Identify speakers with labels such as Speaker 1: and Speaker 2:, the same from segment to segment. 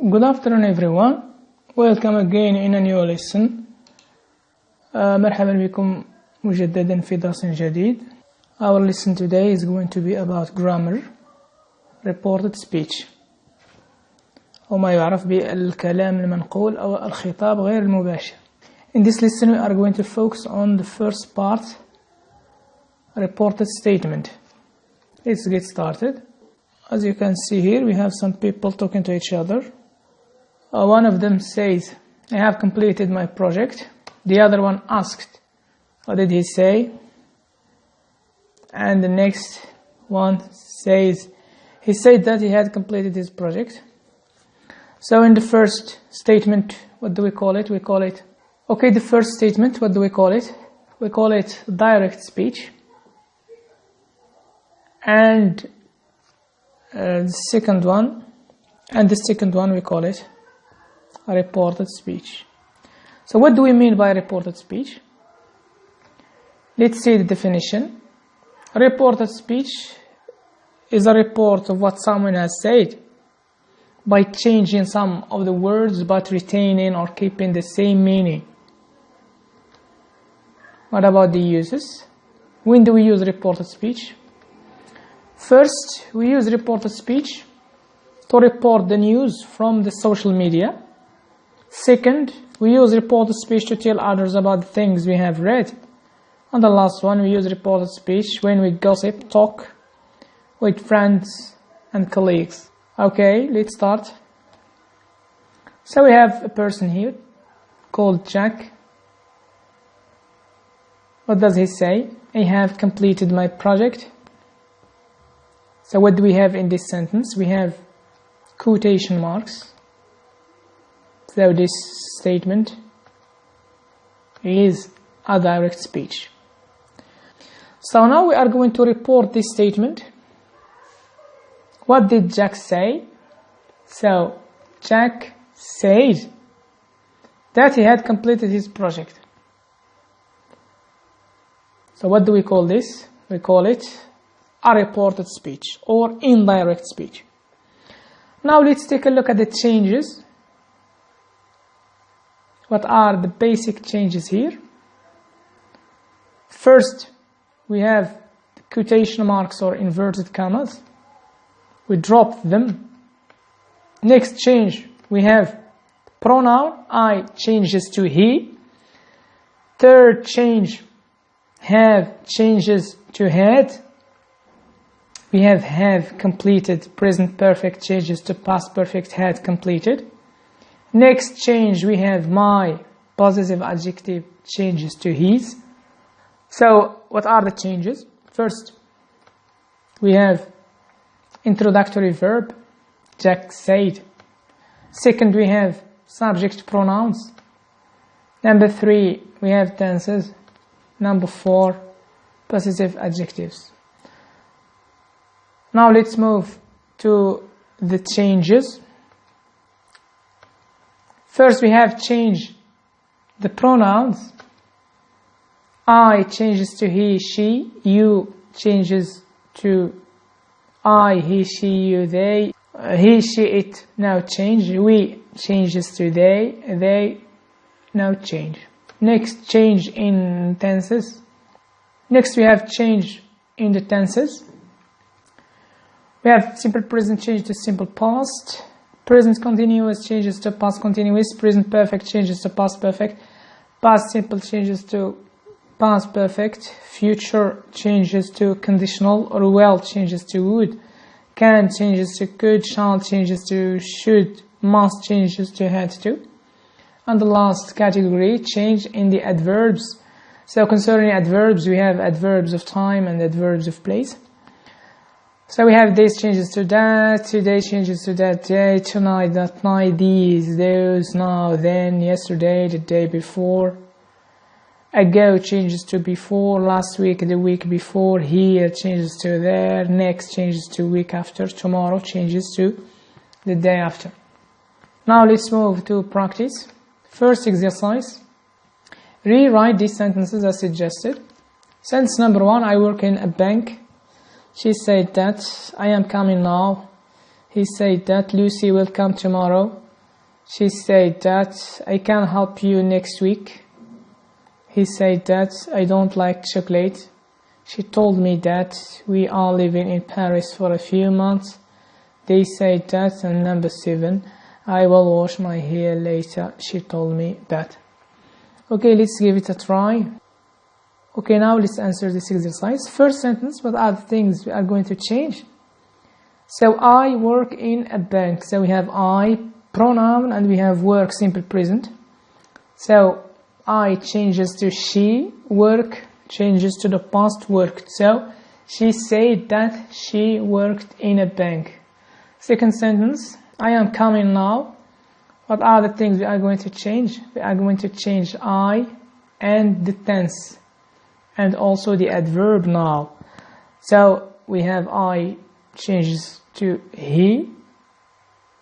Speaker 1: Good afternoon everyone. Welcome again in a new lesson. مرحبا بكم مجددا في درس جديد. Our lesson today is going to be about grammar, reported speech, وما يعرف بالكلام المنقول أو الخطاب غير المباشر. In this lesson we are going to focus on the first part, reported statement. Let's get started. As you can see here, we have some people talking to each other. One of them says, I have completed my project. The other one asked, what did he say? And the next one says, he said that he had completed his project. So in the first statement, what do we call it? We call it, okay, the first statement, what do we call it? We call it direct speech. And the second one we call it a reported speech. So what do we mean by reported speech? Let's see the definition. A reported speech is a report of what someone has said by changing some of the words but retaining or keeping the same meaning. What about the uses? When do we use reported speech? First, we use reported speech to report the news from the social media. Second, we use reported speech to tell others about the things we have read. And the last one, we use reported speech when we gossip, talk with friends and colleagues. Okay, let's start. So we have a person here called Jack. What does he say? I have completed my project. So what do we have in this sentence? We have quotation marks. So this statement is a direct speech. So now we are going to report this statement. What did Jack say? So Jack said that he had completed his project. So what do we call this? We call it a reported speech or indirect speech. Now let's take a look at the changes. What are the basic changes here? First, we have the quotation marks or inverted commas. We drop them. Next change, we have pronoun I changes to he. Third change, have changes to had. We have completed, present perfect changes to past perfect, had completed. Next change, we have my possessive adjective changes to his. So what are the changes? First, we have introductory verb, Jack said. Second, we have subject pronouns. Number 3, we have tenses. Number 4, possessive adjectives. Now let's move to the changes. First, we have changed the pronouns. I changes to he, she. You changes to I, he, she, you, they. He, she, it now change. We changes to they. They now change. Next, change in tenses. Next, we have change in the tenses. We have simple present change to simple past. Present continuous changes to past continuous. Present perfect changes to past perfect. Past simple changes to past perfect. Future changes to conditional. Or will changes to would. Can changes to could. Shall changes to should. Must changes to had to. And the last category, change in the adverbs. So concerning adverbs, we have adverbs of time and adverbs of place. So we have this changes to that, today changes to that day, tonight, that night, these, those, now, then, yesterday, the day before. Ago changes to before, last week, the week before, here changes to there, next changes to week after, tomorrow changes to the day after. Now let's move to practice. First exercise. Rewrite these sentences as suggested. Sentence number 1, I work in a bank. She said that I am coming now. He said that Lucy will come tomorrow. She said that I can help you next week. He said that I don't like chocolate. She told me that we are living in Paris for a few months. They said that. And number 7, I will wash my hair later. She told me that. Okay, let's give it a try. Okay, now let's answer this exercise. First sentence, what are the things we are going to change? So I work in a bank. So we have I, pronoun, and we have work, simple present. So I changes to she, work changes to the past, worked. So she said that she worked in a bank. Second sentence, I am coming now. What are the things we are going to change? We are going to change I and the tense and also the adverb now. So we have I changes to he.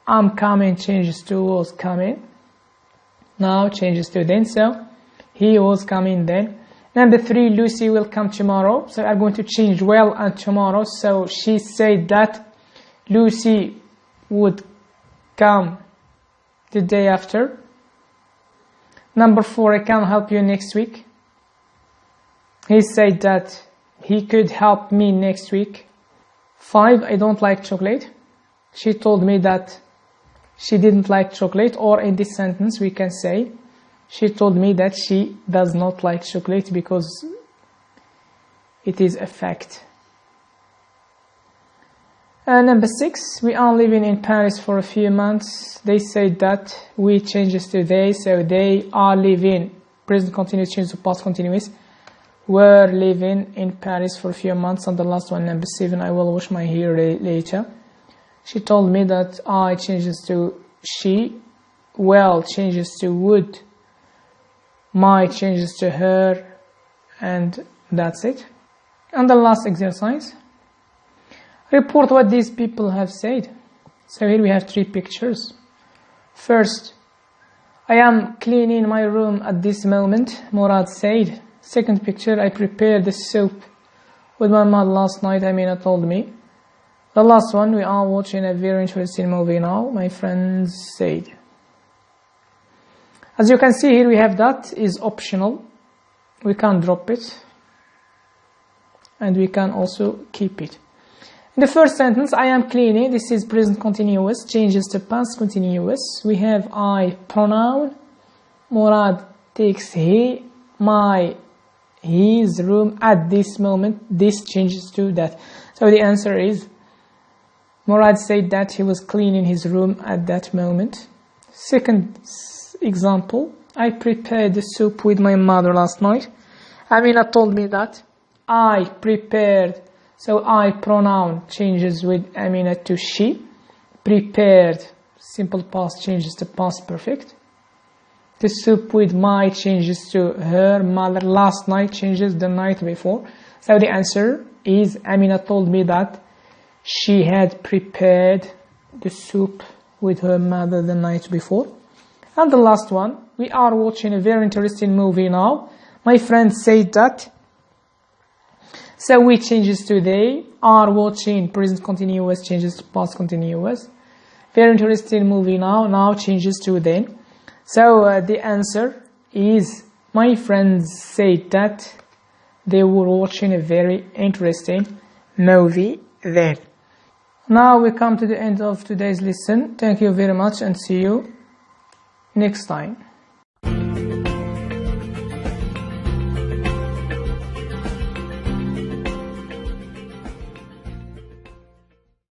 Speaker 1: I'm coming changes to was coming. Now changes to then. So he was coming then. Number 3, Lucy will come tomorrow. So we are going to change will and tomorrow. So she said that Lucy would come the day after. Number 4, I can help you next week. He said that he could help me next week. 5, I don't like chocolate. She told me that she didn't like chocolate. Or in this sentence we can say she told me that she does not like chocolate because it is a fact. Number 6, we are living in Paris for a few months. They said that we changes to they. So they are living, present continuous change to past continuous. Were living in Paris for a few months. And the last one, number 7, I will wash my hair later. She told me that I changes to she. Well changes to would. My changes to her. And that's it. And the last exercise. Report what these people have said. So here we have 3 pictures. First, I am cleaning my room at this moment, Murad said. Second picture, I prepared the soup with my mother last night, Amina told me. The last one, we are watching a very interesting movie now, my friends said. As you can see here, we have that is optional. We can drop it. And we can also keep it. In the first sentence, I am cleaning. This is present continuous, changes to past continuous. We have I pronoun. Murad takes he, my, his room at this moment. This changes to that. So the answer is, Murad said that he was cleaning his room at that moment. Second example, I prepared the soup with my mother last night. Amina told me that. I prepared. So I pronoun changes with Amina to she. Prepared, simple past changes to past perfect. The soup with my changes to her mother last night changes the night before. So the answer is Amina told me that she had prepared the soup with her mother the night before. And the last one, we are watching a very interesting movie now. My friend said that. So we changes to they, are watching, present continuous changes to past continuous. Very interesting movie now, now changes to then. So the answer is, my friends said that they were watching a very interesting movie then. Now we come to the end of today's lesson. Thank you very much and see you next time.